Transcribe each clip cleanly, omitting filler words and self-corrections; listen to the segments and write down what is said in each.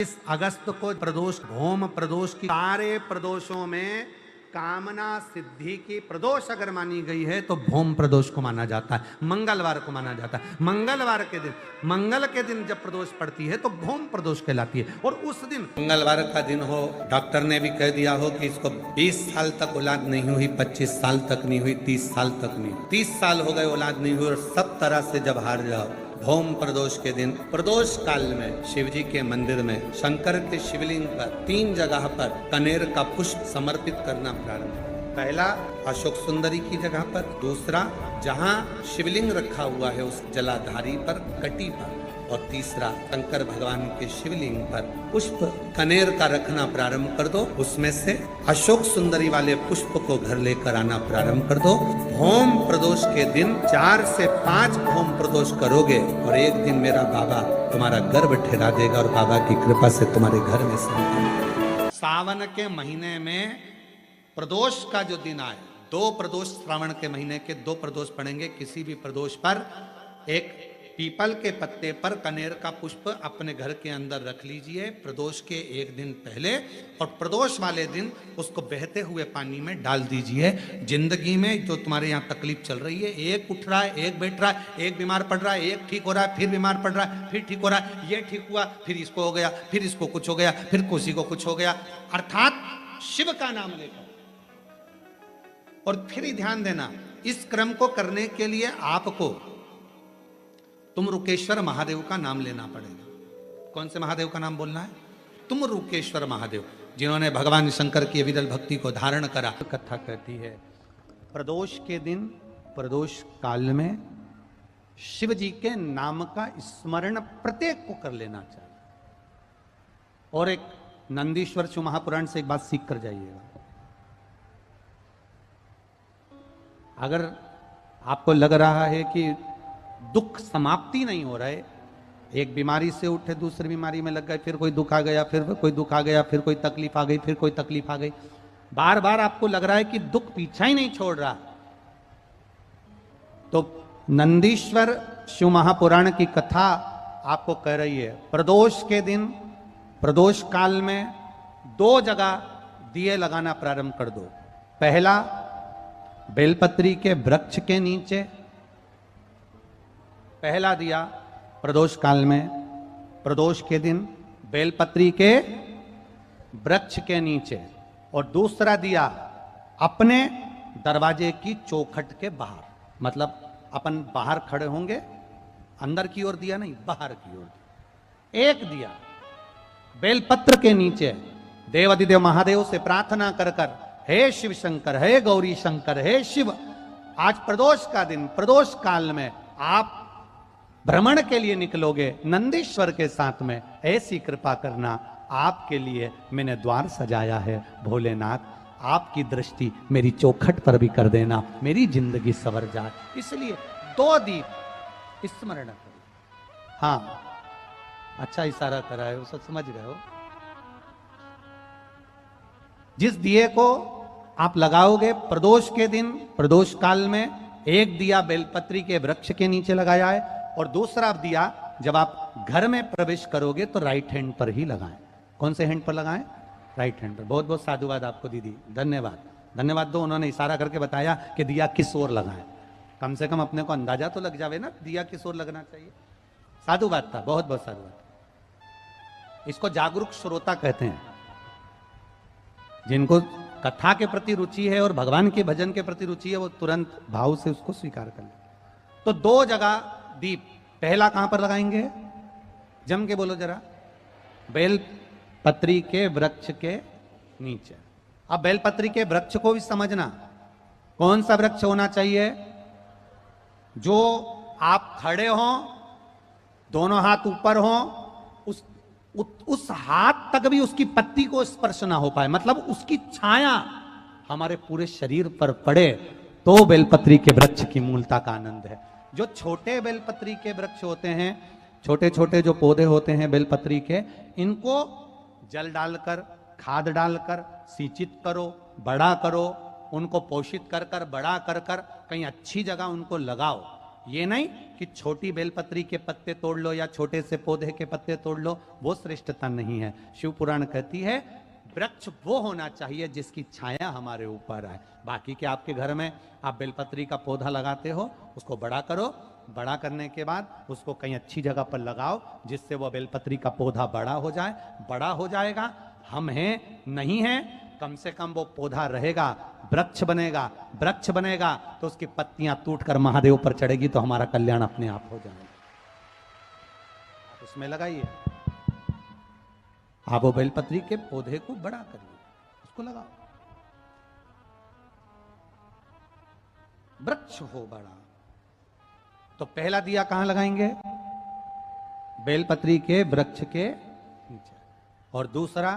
इस अगस्त को प्रदोष भौम प्रदोष की सारे प्रदोषों में कामना सिद्धि की प्रदोष अगर मानी गई है तो भौम प्रदोष को माना जाता है, मंगलवार को माना जाता है। मंगलवार के दिन, मंगल के दिन जब प्रदोष पड़ती है तो भौम प्रदोष कहलाती है। और उस दिन मंगलवार का दिन हो, डॉक्टर ने भी कह दिया हो कि इसको 20 साल तक औलाद नहीं हुई, 25 साल तक नहीं हुई, 30 साल तक नहीं हुई, 30 साल हो गए औलाद नहीं हुई और सब तरह से जब हार जाओ, भौम प्रदोष के दिन प्रदोष काल में शिव जी के मंदिर में शंकर के शिवलिंग पर 3 जगह पर कनेर का पुष्प समर्पित करना प्रारंभ। पहला अशोक सुंदरी की जगह पर, दूसरा जहां शिवलिंग रखा हुआ है उस जलाधारी पर, कटी पर, और तीसरा शंकर भगवान के शिवलिंग पर पुष्प कनेर का रखना प्रारंभ कर दो। उसमें से अशोक सुंदरी वाले पुष्प को घर लेकर आना प्रारंभ कर दो। भौम प्रदोष के दिन 4 से 5 भौम प्रदोष करोगे और एक दिन मेरा बाबा तुम्हारा गर्भ ठहरा देगा और बाबा की कृपा से तुम्हारे घर में संतान। सावन के महीने में प्रदोष का जो दिन आए, 2 प्रदोष श्रावण के महीने के 2 प्रदोष पड़ेंगे। किसी भी प्रदोष पर एक पीपल के पत्ते पर कनेर का पुष्प अपने घर के अंदर रख लीजिए प्रदोष के एक दिन पहले, और प्रदोष वाले दिन उसको बहते हुए पानी में डाल दीजिए। जिंदगी में जो तुम्हारे यहाँ तकलीफ चल रही है, एक उठ रहा है, एक बैठ रहा है, एक बीमार पड़ रहा है, एक ठीक हो रहा है, फिर बीमार पड़ रहा है, फिर ठीक हो रहा है, ये ठीक हुआ, फिर इसको हो गया, फिर इसको कुछ हो गया, फिर किसी को कुछ हो गया, अर्थात शिव का नाम लेकर। और फिर ही ध्यान देना, इस क्रम को करने के लिए आपको तुम रुकेश्वर महादेव का नाम लेना पड़ेगा। कौन से महादेव का नाम बोलना है? तुम रुकेश्वर महादेव, जिन्होंने भगवान शंकर की विरल भक्ति को धारण करा। कथा कहती है प्रदोष के दिन, प्रदोष काल में शिव जी के नाम का स्मरण प्रत्येक को कर लेना चाहिए। और एक नंदीश्वर शिव महापुराण से एक बात सीख कर जाइएगा। अगर आपको लग रहा है कि दुख समाप्ति नहीं हो रहा है, एक बीमारी से उठे दूसरी बीमारी में लग गए, फिर कोई दुख आ गया, फिर कोई दुख आ गया, फिर कोई तकलीफ आ गई, फिर कोई तकलीफ आ गई, बार बार आपको लग रहा है कि दुख पीछा ही नहीं छोड़ रहा, तो नंदीश्वर शिव महापुराण की कथा आपको कह रही है प्रदोष के दिन, प्रदोष काल में 2 जगह दिए लगाना प्रारंभ कर दो। पहला बेलपत्री के वृक्ष के नीचे, पहला दिया प्रदोष काल में, प्रदोष के दिन बेलपत्री के वृक्ष के नीचे, और दूसरा दिया अपने दरवाजे की चौखट के बाहर। मतलब अपन बाहर खड़े होंगे, अंदर की ओर दिया नहीं, बाहर की ओर। एक दिया बेलपत्र के नीचे देवाधिदेव महादेव से प्रार्थना कर कर, हे शिव शंकर, हे गौरी शंकर, हे शिव, आज प्रदोष का दिन, प्रदोष काल में आप भ्रमण के लिए निकलोगे नंदीश्वर के साथ में, ऐसी कृपा करना, आपके लिए मैंने द्वार सजाया है भोलेनाथ, आपकी दृष्टि मेरी चौखट पर भी कर देना, मेरी जिंदगी संवर जाए। इसलिए 2 दीप स्मरण करो। हाँ, अच्छा इशारा कराए हो, सब समझ गए हो। जिस दिए को आप लगाओगे प्रदोष के दिन, प्रदोष काल में, एक दिया बेलपत्री के वृक्ष के नीचे लगाया है, और दूसरा दिया जब आप घर में प्रवेश करोगे तो राइट हैंड पर ही लगाएं। कौन से हैंड पर लगाएं? राइट हैंड पर। बहुत बहुत साधुवाद आपको दीदी, धन्यवाद, धन्यवाद दो। उन्होंने इशारा करके बताया कि दिया किस ओर लगाएं, कम से कम अपने को अंदाजा तो लग जावे ना दिया किस ओर लगना चाहिए। साधुवाद था, बहुत बहुत साधुवाद। इसको जागरूक श्रोता कहते हैं, जिनको कथा के प्रति रुचि है और भगवान के भजन के प्रति रुचि है, वो तुरंत भाव से उसको स्वीकार कर ले। तो 2 जगह दीप, पहला कहां पर लगाएंगे? जम के बोलो जरा। बेलपत्री के वृक्ष के नीचे। अब बेलपत्री के वृक्ष को भी समझना, कौन सा वृक्ष होना चाहिए? जो आप खड़े हो, दोनों हाथ ऊपर हो, उस हाथ तक भी उसकी पत्ती को स्पर्श ना हो पाए, मतलब उसकी छाया हमारे पूरे शरीर पर पड़े, तो बेलपत्री के वृक्ष की मूलता का आनंद है। जो छोटे बेलपत्री के वृक्ष होते हैं, छोटे छोटे जो पौधे होते हैं बेलपत्री के, इनको जल डालकर, खाद डालकर सिंचित करो, बड़ा करो, उनको पोषित कर कर, बड़ा कर कर कहीं अच्छी जगह उनको लगाओ। ये नहीं कि छोटी बेलपत्री के पत्ते तोड़ लो या छोटे से पौधे के पत्ते तोड़ लो, वो श्रेष्ठता नहीं है। शिव पुराण कहती है वृक्ष वो होना चाहिए जिसकी छाया हमारे ऊपर आए। बाकी के आपके घर में आप बेलपत्री का पौधा लगाते हो, उसको बड़ा करो, बड़ा करने के बाद उसको कहीं अच्छी जगह पर लगाओ जिससे वो बेलपत्री का पौधा बड़ा हो जाए। बड़ा हो जाएगा, हम हैं नहीं हैं, कम से कम वो पौधा रहेगा, वृक्ष बनेगा। वृक्ष बनेगा तो उसकी पत्तियां टूटकर महादेव पर चढ़ेगी तो हमारा कल्याण अपने आप हो जाएगा। उसमें लगाइए, आप वो बेलपत्री के पौधे को बड़ा करिए, उसको लगाओ, वृक्ष हो बड़ा। तो पहला दिया कहां लगाएंगे? बेलपत्री के वृक्ष के नीचे। और दूसरा,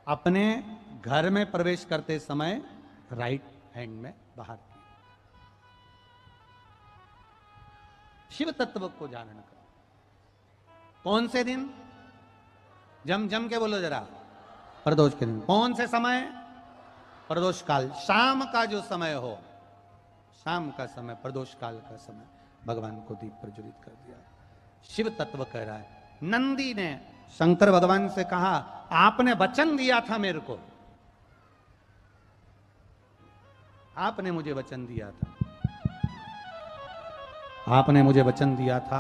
अपने घर में प्रवेश करते समय राइट हैंड में बाहर की। शिव तत्व को जानना कर। कौन से दिन? जम जम के बोलो जरा। प्रदोष के दिन। कौन से समय? प्रदोष काल, शाम का जो समय हो, शाम का समय, प्रदोष काल का समय भगवान को दीप प्रज्वलित कर दिया। शिव तत्व कह रहा है। नंदी ने शंकर भगवान से कहा आपने वचन दिया था मेरे को, आपने मुझे वचन दिया था, आपने मुझे वचन दिया था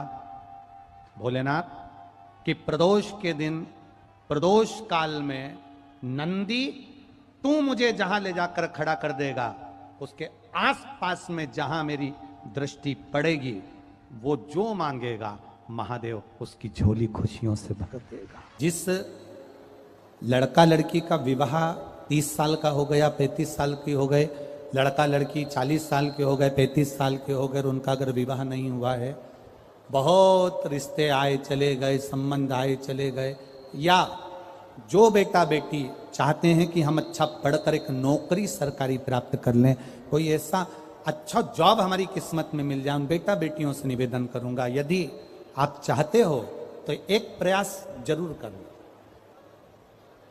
भोलेनाथ कि प्रदोष के दिन, प्रदोष काल में नंदी तू मुझे जहां ले जाकर खड़ा कर देगा, उसके आसपास में जहां मेरी दृष्टि पड़ेगी, वो जो मांगेगा महादेव उसकी झोली खुशियों से भर देगा। जिस लड़का लड़की का विवाह 30 साल का हो गया, 35 साल की हो गए, लड़का लड़की 40 साल के हो गए, 35 साल के हो गए, उनका अगर विवाह नहीं हुआ है, बहुत रिश्ते आए चले गए, संबंध आए चले गए, या जो बेटा बेटी चाहते हैं कि हम अच्छा पढ़कर एक नौकरी सरकारी प्राप्त कर लें, कोई ऐसा अच्छा जॉब हमारी किस्मत में मिल जाए, उन बेटा बेटियों से निवेदन करूंगा यदि आप चाहते हो तो एक प्रयास जरूर करो,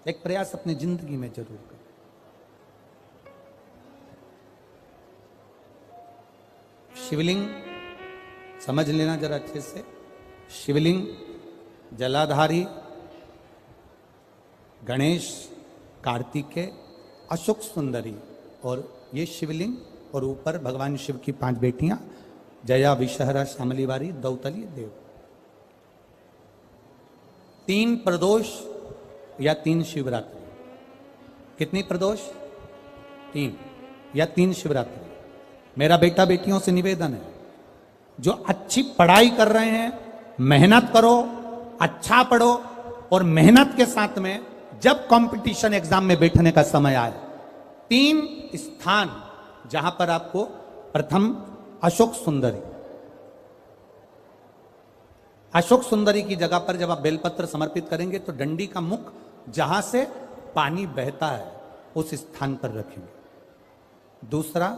एक प्रयास अपनी जिंदगी में जरूर करो। शिवलिंग समझ लेना जरा अच्छे से। शिवलिंग जलाधारी गणेश, कार्तिकेय, अशोक सुंदरी, और ये शिवलिंग, और ऊपर भगवान शिव की 5 बेटियां, जया, विषहरा, शामलीवारी, दौतली, देव। 3 प्रदोष या 3 शिवरात्रि। कितनी प्रदोष? 3 या 3 शिवरात्रि। मेरा बेटा बेटियों से निवेदन है, जो अच्छी पढ़ाई कर रहे हैं, मेहनत करो, अच्छा पढ़ो, और मेहनत के साथ में जब कंपटीशन एग्जाम में बैठने का समय आए, 3 स्थान जहां पर आपको, प्रथम अशोक सुंदरी, अशोक सुंदरी की जगह पर जब आप बेलपत्र समर्पित करेंगे तो डंडी का मुख जहां से पानी बहता है उस स्थान पर रखेंगे। दूसरा,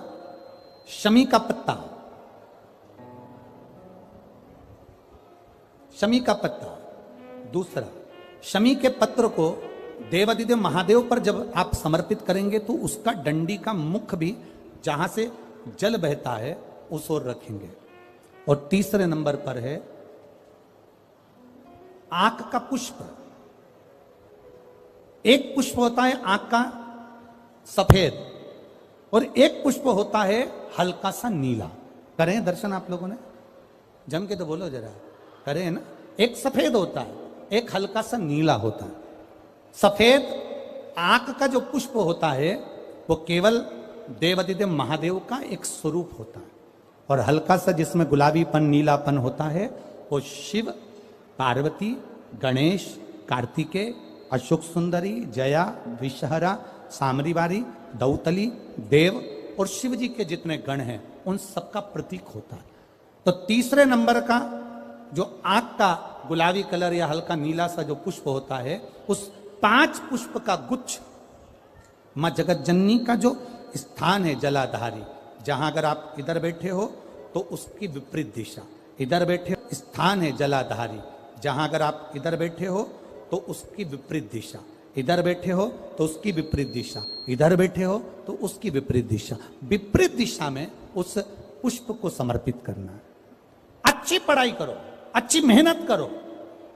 शमी का पत्ता, शमी का पत्ता। दूसरा, शमी के पत्र को देवादिदेव महादेव पर जब आप समर्पित करेंगे तो उसका डंडी का मुख भी जहां से जल बहता है उस ओर रखेंगे। और तीसरे नंबर पर है आंख का पुष्प। एक पुष्प होता है आंख का सफेद, और एक पुष्प होता है हल्का सा नीला। करें दर्शन आप लोगों ने? जम के तो बोलो जरा, करें ना? एक सफेद होता है, एक हल्का सा नीला होता है। सफेद आंख का जो पुष्प होता है वो केवल देवादिदेव महादेव का एक स्वरूप होता है, और हल्का सा जिसमें गुलाबीपन, नीलापन होता है वो शिव, पार्वती, गणेश, कार्तिकेय, अशोक सुंदरी, जया, विषहरा, सामरीवारी, दौतली, देव और शिव जी के जितने गण हैं उन सबका प्रतीक होता है। तो तीसरे नंबर का जो आंख का गुलाबी कलर या हल्का नीला सा जो पुष्प होता है, उस 5 पुष्प का गुच्छ मां जगत जननी का जो स्थान है जलाधारी, जहां अगर आप इधर बैठे हो तो उसकी विपरीत दिशा, इधर बैठे स्थान है जलाधारी, जहां अगर आप इधर बैठे हो तो उसकी विपरीत दिशा, इधर बैठे हो तो उसकी विपरीत दिशा, इधर बैठे हो तो उसकी विपरीत दिशा। विपरीत दिशा में उस पुष्प को समर्पित करना है। अच्छी पढ़ाई करो, अच्छी मेहनत करो,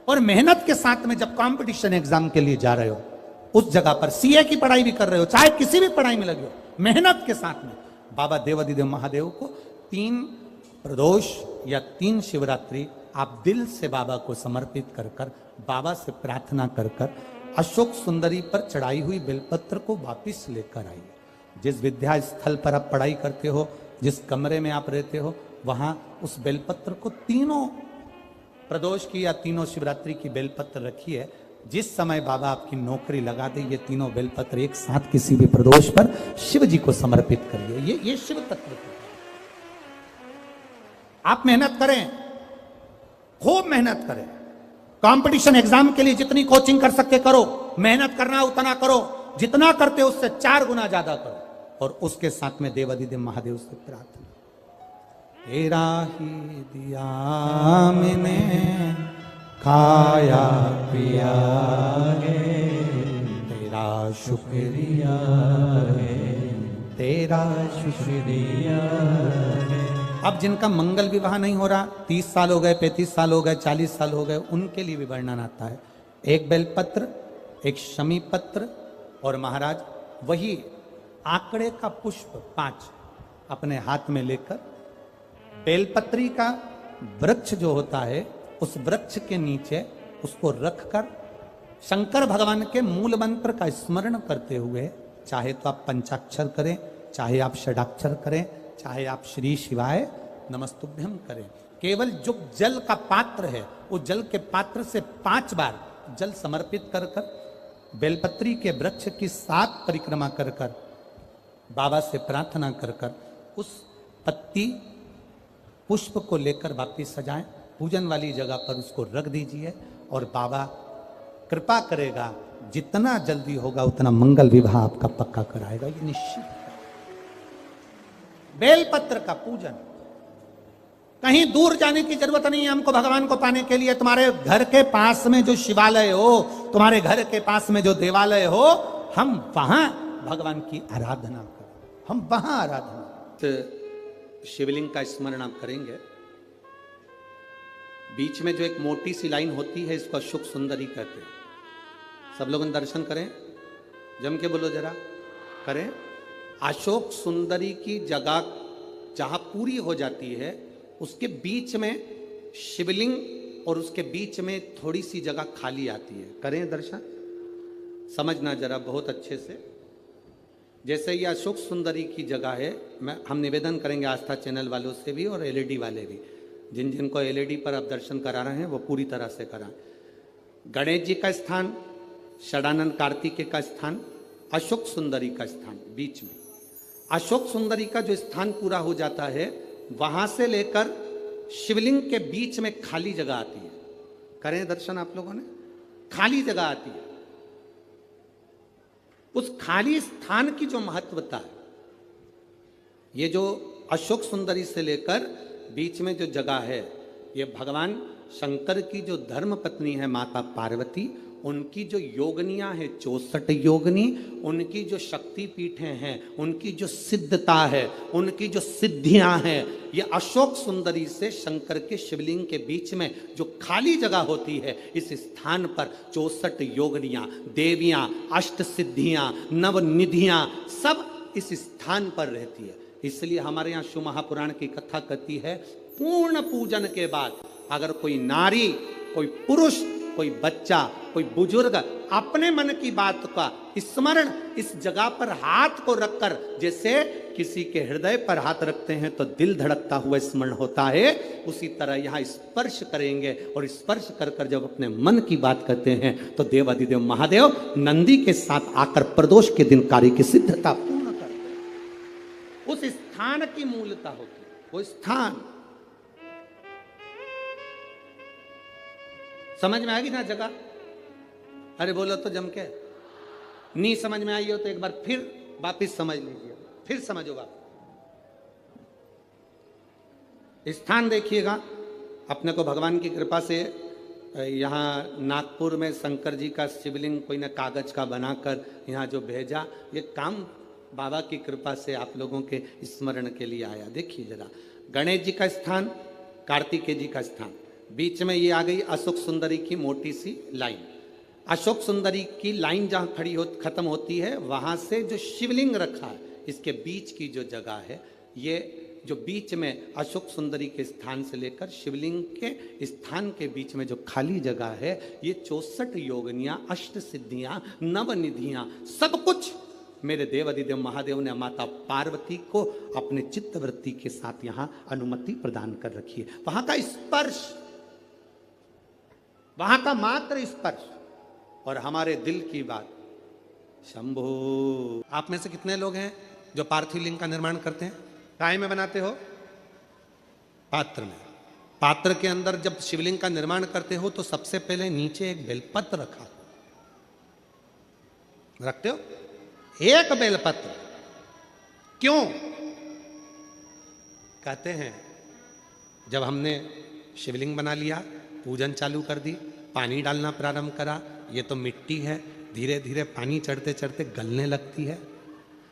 और मेहनत के साथ में जब कंपटीशन एग्जाम के लिए जा रहे हो, उस जगह पर सीए की पढ़ाई भी कर रहे हो, चाहे किसी भी पढ़ाई में लगे हो, मेहनत के साथ में बाबा देवादिदेव महादेव को 3 प्रदोष या 3 शिवरात्रि आप दिल से बाबा को समर्पित कर कर, बाबा से प्रार्थना कर कर अशोक सुंदरी पर चढ़ाई हुई बेलपत्र को वापिस लेकर आइए। जिस विद्या स्थल पर आप पढ़ाई करते हो, जिस कमरे में आप रहते हो, वहां उस बेलपत्र को 3 प्रदोष की या 3 शिवरात्रि की बेलपत्र रखिए। जिस समय बाबा आपकी नौकरी लगा दे, ये 3 बेलपत्र एक साथ किसी भी प्रदोष पर शिव जी को समर्पित करिए। ये शिव तत्व। आप मेहनत करें, खूब मेहनत करें, कंपटीशन एग्जाम के लिए जितनी कोचिंग कर सकते करो, मेहनत करना उतना करो, जितना करते उससे 4 गुना ज्यादा करो, और उसके साथ में देवादिदेव महादेव से प्रार्थना, तेरा ही दिया मैंने खाया पिया है, तेरा शुक्रिया है, तेरा शुक्रिया है। अब जिनका मंगल विवाह नहीं हो रहा, 30 साल हो गए, 35 साल हो गए, 40 साल हो गए, उनके लिए भी वर्णन आता है। एक बेलपत्र, एक शमी पत्र, और महाराज वही आंकड़े का पुष्प 5 अपने हाथ में लेकर, बेलपत्री का वृक्ष जो होता है, उस वृक्ष के नीचे उसको रखकर शंकर भगवान के मूल मंत्र का स्मरण करते हुए, चाहे तो आप पंचाक्षर करें, चाहे आप षडाक्षर करें, चाहे आप श्री शिवाय नमस्तुभ्यम करें, केवल जो जल का पात्र है, वो जल के पात्र से 5 बार जल समर्पित कर कर, बेलपत्री के वृक्ष की 7 परिक्रमा कर कर, बाबा से प्रार्थना कर कर, उस पत्ती पुष्प को लेकर वापिस सजाएं, पूजन वाली जगह पर उसको रख दीजिए, और बाबा कृपा करेगा, जितना जल्दी होगा उतना मंगल विवाह आपका पक्का कराएगा, ये निश्चित। बेलपत्र का पूजन, कहीं दूर जाने की जरूरत नहीं है हमको भगवान को पाने के लिए। तुम्हारे घर के पास में जो शिवालय हो, तुम्हारे घर के पास में जो देवालय हो, हम वहां भगवान की आराधना करें, हम वहां आराधना। तो शिवलिंग का स्मरण आप करेंगे, बीच में जो एक मोटी सी लाइन होती है, इसको अशोक सुंदरी कहते हैं। सब लोग दर्शन करें, जम के बोलो जरा, करें। अशोक सुंदरी की जगह जहां पूरी हो जाती है, उसके बीच में शिवलिंग, और उसके बीच में थोड़ी सी जगह खाली आती है। करें दर्शन, समझना जरा बहुत अच्छे से। जैसे ये अशोक सुंदरी की जगह है, हम निवेदन करेंगे आस्था चैनल वालों से भी और एलईडी वाले भी, जिन जिनको एलईडी पर आप दर्शन करा रहे हैं वो पूरी तरह से कराएं। गणेश जी का स्थान, षडानंद कार्तिकेय का स्थान, अशोक सुंदरी का स्थान बीच में। अशोक सुंदरी का जो स्थान पूरा हो जाता है, वहां से लेकर शिवलिंग के बीच में खाली जगह आती है। करें दर्शन आप लोगों ने, खाली जगह आती है। उस खाली स्थान की जो महत्वता है, ये जो अशोक सुंदरी से लेकर बीच में जो जगह है, ये भगवान शंकर की जो धर्म पत्नी है माता पार्वती, उनकी जो योगनियां हैं 64 योगनी, उनकी जो शक्ति पीठें हैं, उनकी जो सिद्धता है, उनकी जो सिद्धियां हैं, ये अशोक सुंदरी से शंकर के शिवलिंग के बीच में जो खाली जगह होती है, इस स्थान पर 64 योगनियां, देवियां, अष्ट सिद्धियां, नवनिधियां सब इस स्थान पर रहती है। इसलिए हमारे यहाँ शिव महापुराण की कथा कहती है, पूर्ण पूजन के बाद अगर कोई नारी, कोई पुरुष, कोई बच्चा, कोई बुजुर्ग अपने मन की बात का स्मरण इस जगह पर हाथ को रखकर, जैसे किसी के हृदय पर हाथ रखते हैं तो दिल धड़कता हुआ स्मरण होता है, उसी तरह यहाँ स्पर्श करेंगे, और स्पर्श कर कर जब अपने मन की बात करते हैं तो देवादिदेव महादेव नंदी के साथ आकर प्रदोष के दिन कार्य की सिद्धता पूर्ण करते हैं। उस स्थान की मूलता होती है, वो स्थान समझ में आएगी ना जगह। अरे बोलो तो जम के, नहीं समझ में आई हो तो एक बार फिर वापिस समझ लीजिए, फिर समझोगा। स्थान देखिएगा, अपने को भगवान की कृपा से यहाँ नागपुर में शंकर जी का शिवलिंग कोई ने कागज का बनाकर यहाँ जो भेजा, ये काम बाबा की कृपा से आप लोगों के स्मरण के लिए आया। देखिए जरा, गणेश जी का स्थान कार्तिकेय जी का स्थान, बीच में ये आ गई अशोक सुंदरी की मोटी सी लाइन। अशोक सुंदरी की लाइन जहां खत्म होती है, वहां से जो शिवलिंग रखा है, इसके बीच की जो जगह है, ये जो बीच में अशोक सुंदरी के स्थान से लेकर शिवलिंग के स्थान के बीच में जो खाली जगह है, ये 64 योगनियां, अष्ट सिद्धियां, नवनिधियां, सब कुछ मेरे देव अधिदेव महादेव ने माता पार्वती को अपने चित्तवृत्ति के साथ यहां अनुमति प्रदान कर रखी है। वहां का स्पर्श, वहां का मात्र स्पर्श और हमारे दिल की बात। शंभो, आप में से कितने लोग हैं जो पार्थिव लिंग का निर्माण करते हैं? काय में बनाते हो? पात्र में। पात्र के अंदर जब शिवलिंग का निर्माण करते हो तो सबसे पहले नीचे एक बेलपत्र रखते हो, एक बेलपत्र। क्यों? कहते हैं जब हमने शिवलिंग बना लिया, पूजन चालू कर दी, पानी डालना प्रारंभ करा, ये तो मिट्टी है, धीरे धीरे पानी चढ़ते चढ़ते गलने लगती है।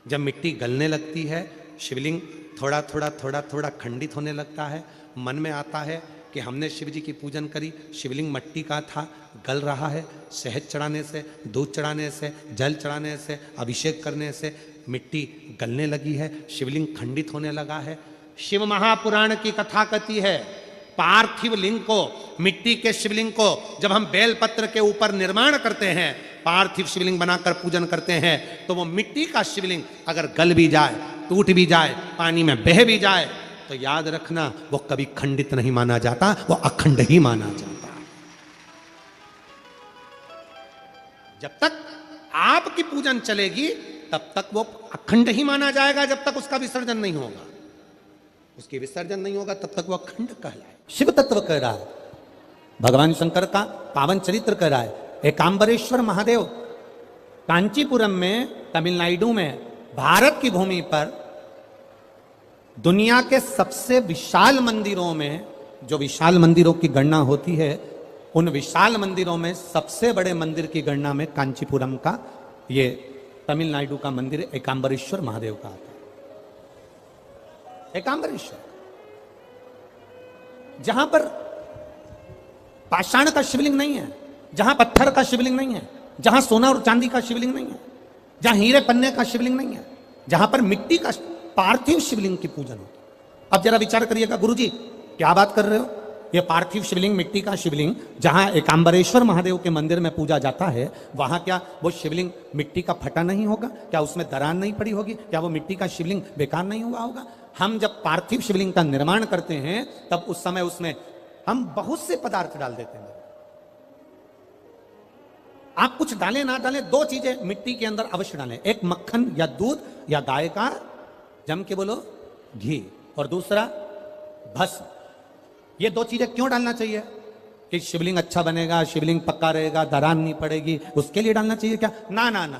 जब मिट्टी गलने लगती है, शिवलिंग थोड़ा थोड़ा खंडित होने लगता है। मन में आता है कि हमने शिव जी की पूजन करी, शिवलिंग मिट्टी का था, गल रहा है। शहद चढ़ाने से, दूध चढ़ाने से, जल चढ़ाने से, अभिषेक करने से मिट्टी गलने लगी है, शिवलिंग खंडित होने लगा है। शिव महापुराण की कथा कहती है, पार्थिव लिंग को, मिट्टी के शिवलिंग को जब हम बेलपत्र के ऊपर निर्माण करते हैं, पार्थिव शिवलिंग बनाकर पूजन करते हैं, तो वो मिट्टी का शिवलिंग अगर गल भी जाए, टूट भी जाए, पानी में बह भी जाए, तो याद रखना वो कभी खंडित नहीं माना जाता, वो अखंड ही माना जाता। जब तक आपकी पूजन चलेगी तब तक वो अखंड ही माना जाएगा, जब तक उसका विसर्जन नहीं होगा। उसकी विसर्जन नहीं होगा तब तक वो अखंड कहलाए। शिव तत्व कह रहा है, भगवान शंकर का पावन चरित्र कह रहा है। एकांबरेश्वर महादेव कांचीपुरम में, तमिलनाडु में, भारत की भूमि पर दुनिया के सबसे विशाल मंदिरों में, जो विशाल मंदिरों की गणना होती है, उन विशाल मंदिरों में सबसे बड़े मंदिर की गणना में कांचीपुरम का, ये तमिलनाडु का मंदिर एकांबरेश्वर महादेव का आता है। एकांबरेश्वर, जहां पर पाषाण का शिवलिंग नहीं है, जहां पत्थर का शिवलिंग नहीं है, जहां सोना और चांदी का शिवलिंग नहीं है, जहां हीरे पन्ने का शिवलिंग नहीं है, जहां पर मिट्टी का पार्थिव शिवलिंग की पूजन होती है। अब जरा विचार करिएगा, गुरुजी क्या बात कर रहे हो? ये पार्थिव शिवलिंग, मिट्टी का शिवलिंग जहां एकांबरेश्वर महादेव के मंदिर में पूजा जाता है, वहां क्या वो शिवलिंग मिट्टी का फटा नहीं होगा? क्या उसमें दरार नहीं पड़ी होगी? क्या वो मिट्टी का शिवलिंग बेकार नहीं हुआ होगा? हम जब पार्थिव शिवलिंग का निर्माण करते हैं तब उस समय उसमें हम बहुत से पदार्थ डाल देते हैं। आप कुछ डालें ना डालें, दो चीजें मिट्टी के अंदर अवश्य डालें, एक मक्खन या दूध या गाय का, जम के बोलो, घी, और दूसरा भस्म। ये दो चीजें क्यों डालना चाहिए? कि शिवलिंग अच्छा बनेगा, शिवलिंग पक्का रहेगा, दरार नहीं पड़ेगी, उसके लिए डालना चाहिए क्या? ना ना ना।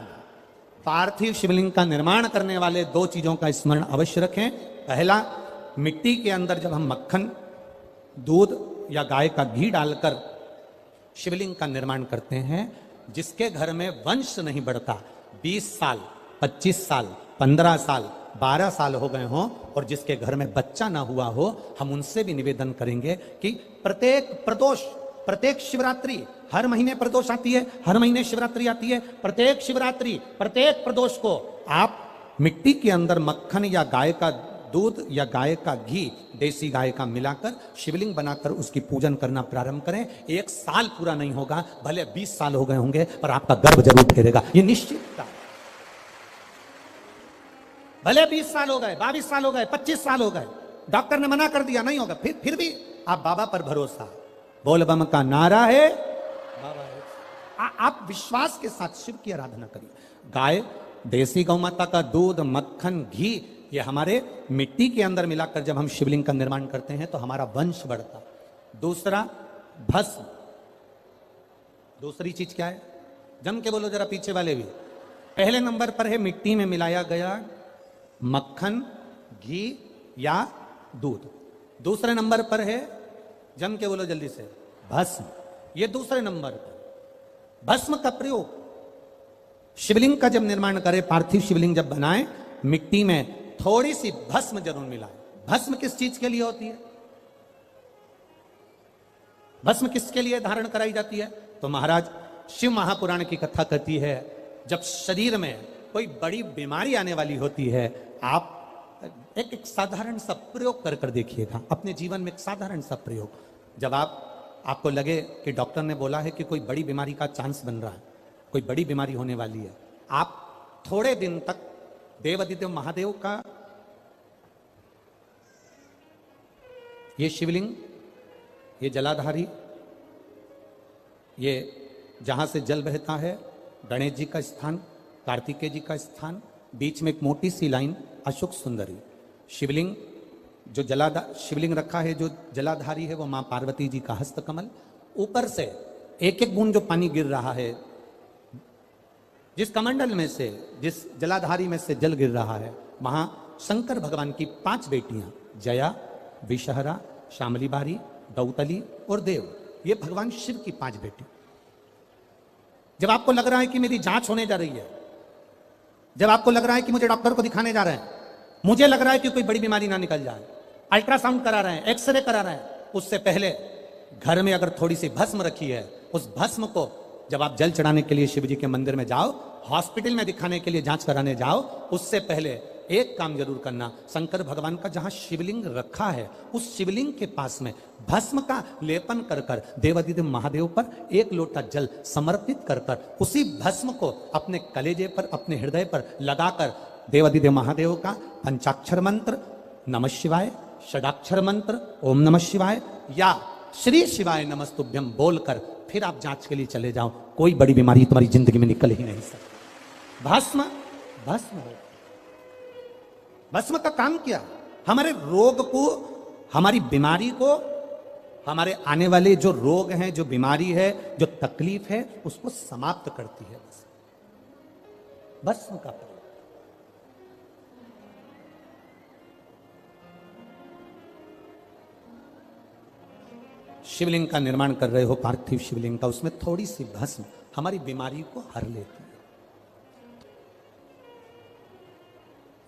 पार्थिव शिवलिंग का निर्माण करने वाले दो चीजों का स्मरण अवश्य रखें। पहला, मिट्टी के अंदर जब हम मक्खन, दूध या गाय का घी डालकर शिवलिंग का निर्माण करते हैं, जिसके घर में वंश नहीं बढ़ता, 20 साल, 25 साल, 15 साल, 12 साल हो गए हों, और जिसके घर में बच्चा ना हुआ हो, हम उनसे भी निवेदन करेंगे कि प्रत्येक प्रदोष, प्रत्येक शिवरात्रि, हर महीने प्रदोष आती है, हर महीने शिवरात्रि आती है, प्रत्येक शिवरात्रि, प्रत्येक प्रदोष को आप मिट्टी के अंदर मक्खन या गाय का दूध या गाय का घी, देसी गाय का मिलाकर शिवलिंग बनाकर उसकी पूजन करना प्रारंभ करें। 1 साल पूरा नहीं होगा, भले 20 साल हो गए होंगे, पर आपका गर्भ जरूर फेरेगा, ये निश्चित। भले 20 साल हो गए, 22 साल हो गए, 25 साल हो गए, डॉक्टर ने मना कर दिया, नहीं होगा, फिर भी आप बाबा पर भरोसा, बोल बम का नारा है, बाबा है। आप विश्वास के साथ शिव की आराधना करिए। गाय, देसी गौ माता का दूध, मक्खन, घी, ये हमारे मिट्टी के अंदर मिलाकर जब हम शिवलिंग का निर्माण करते हैं तो हमारा वंश बढ़ता। दूसरा, भस्म। दूसरी चीज क्या है? जम के बोलो जरा, पीछे वाले भी। पहले नंबर पर है मिट्टी में मिलाया गया मक्खन, घी या दूध। दूसरे नंबर पर है, जम के बोलो जल्दी से, भस्म। ये दूसरे नंबर पर। भस्म का प्रयोग शिवलिंग का जब निर्माण करें, पार्थिव शिवलिंग जब बनाएं, मिट्टी में थोड़ी सी भस्म जरूर मिलाएं। भस्म किस चीज के लिए होती है? भस्म किसके लिए धारण कराई जाती है? तो महाराज शिव महापुराण की कथा कहती है, जब शरीर में कोई बड़ी बीमारी आने वाली होती है, आप एक साधारण सा प्रयोग कर देखिएगा अपने जीवन में। एक साधारण सा प्रयोग, जब आपको लगे कि डॉक्टर ने बोला है कि कोई बड़ी बीमारी का चांस बन रहा है, कोई बड़ी बीमारी होने वाली है, आप थोड़े दिन तक देवादिदेव महादेव का ये शिवलिंग, ये जलाधारी, ये जहां से जल बहता है, गणेश जी का स्थान, कार्तिकेय जी का स्थान, बीच में एक मोटी सी लाइन अशोक सुंदरी, शिवलिंग जो शिवलिंग रखा है, जो जलाधारी है वो मां पार्वती जी का हस्तकमल, ऊपर से एक एक बूंद जो पानी गिर रहा है, जिस कमंडल में से, जिस जलाधारी में से जल गिर रहा है, वहां शंकर भगवान की 5 बेटियां, जया, विषहरा, शामली बारी, दौतली और देव, ये भगवान शिव की 5 बेटी। जब आपको लग रहा है कि मेरी जांच होने जा रही है, जब आपको लग रहा है कि मुझे डॉक्टर को दिखाने जा रहे हैं, मुझे लग रहा है कि कोई बड़ी बीमारी ना निकल जाए, अल्ट्रासाउंड करा रहे हैं, एक्सरे करा रहे हैं, उससे पहले घर में अगर थोड़ी सी भस्म रखी है, उस भस्म को जब आप जल चढ़ाने के लिए शिव जी के मंदिर में जाओ, हॉस्पिटल में दिखाने के लिए जांच कराने जाओ, उससे पहले एक काम जरूर करना, शंकर भगवान का जहां शिवलिंग रखा है, उस शिवलिंग के पास में भस्म का लेपन कर कर देवादिदेव महादेव पर 1 लोटा जल समर्पित कर कर उसी भस्म को अपने कलेजे पर, अपने हृदय पर लगाकर देवादिदेव महादेव का पंचाक्षर मंत्र नमः शिवाय, षडाक्षर मंत्र ओम नमः शिवाय या श्री शिवाय नमस्तुभ्यम बोलकर फिर आप जांच के लिए चले जाओ। कोई बड़ी बीमारी तुम्हारी जिंदगी में निकल ही नहीं सकती। भस्म हो। भस्म का काम क्या? हमारे रोग को, हमारी बीमारी को, हमारे आने वाले जो रोग हैं, जो बीमारी है, जो तकलीफ है, उसको समाप्त करती है भस्म का प्रयोग। शिवलिंग का निर्माण कर रहे हो, पार्थिव शिवलिंग का, उसमें थोड़ी सी भस्म हमारी बीमारी को हर लेती है।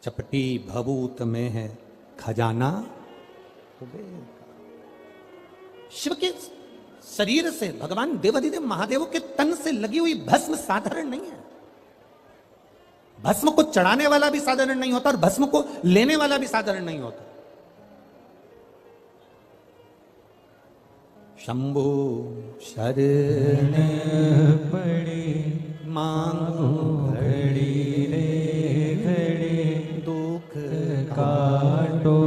चपटी भभूत में है खजाना कुबेर का। शिव के शरीर से, भगवान देवादिदेव महादेव के तन से लगी हुई भस्म साधारण नहीं है। भस्म को चढ़ाने वाला भी साधारण नहीं होता और भस्म को लेने वाला भी साधारण नहीं होता। शंभु शरण पड़ी मांगो घड़ी रे घड़ी, दुख काटो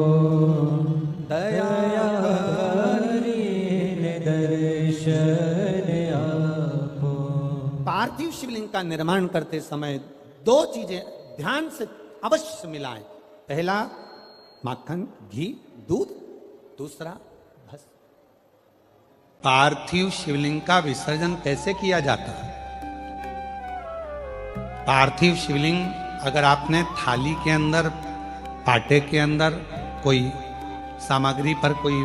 दया दर्शन आपो। पार्थिव शिवलिंग का निर्माण करते समय 2 चीजें ध्यान से अवश्य मिलाएं। पहला माखन, घी, दूध, दूसरा भस्म। पार्थिव शिवलिंग का विसर्जन कैसे किया जाता है? पार्थिव शिवलिंग अगर आपने थाली के अंदर, पाटे के अंदर कोई सामग्री पर कोई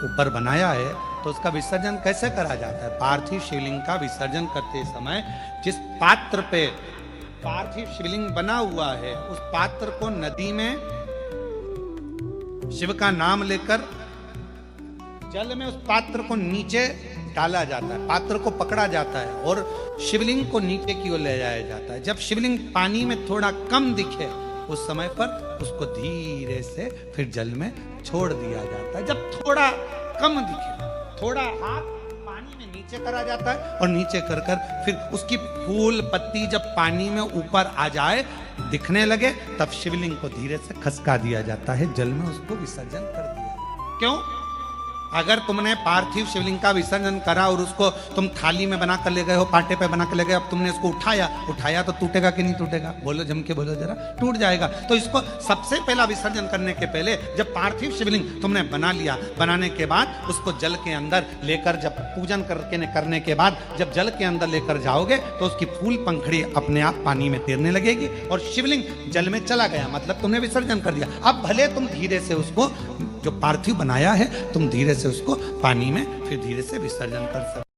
ऊपर बनाया है, तो उसका विसर्जन कैसे करा जाता है? पार्थिव शिवलिंग का विसर्जन करते समय जिस पात्र पे पार्थिव शिवलिंग बना हुआ है, उस पात्र को नदी में शिव का नाम लेकर जल में उस पात्र को नीचे डाला जाता है, पात्र को पकड़ा जाता है और शिवलिंग को नीचे की ओर ले जाया जाता है। जब शिवलिंग पानी में थोड़ा कम दिखे, उस समय पर उसको धीरे से फिर जल में छोड़ दिया जाता है। जब थोड़ा कम दिखे, थोड़ा हाथ पानी में नीचे करा जाता है और नीचे कर कर फिर उसकी फूल पत्ती जब पानी में ऊपर आ जाए, दिखने लगे, तब शिवलिंग को धीरे से खसका दिया जाता है, जल में उसको विसर्जन कर दिया। क्यों? अगर तुमने पार्थिव शिवलिंग का विसर्जन करा और उसको तुम थाली में बना कर ले गए हो, पाटे पे बना कर ले गए, अब तुमने उसको उठाया तो टूटेगा कि नहीं टूटेगा? बोलो, जम के बोलो जरा। टूट जाएगा। तो इसको सबसे पहला विसर्जन करने के पहले जब पार्थिव शिवलिंग तुमने बना लिया, बनाने के बाद उसको जल के अंदर लेकर, जब पूजन करने के बाद जब जल के अंदर लेकर जाओगे, तो उसकी फूल पंखड़ी अपने आप पानी में तैरने लगेगी और शिवलिंग जल में चला गया, मतलब तुमने विसर्जन कर दिया। अब भले तुम धीरे से उसको, जो पार्थिव बनाया है, तुम धीरे से उसको पानी में फिर धीरे से विसर्जन कर सकते।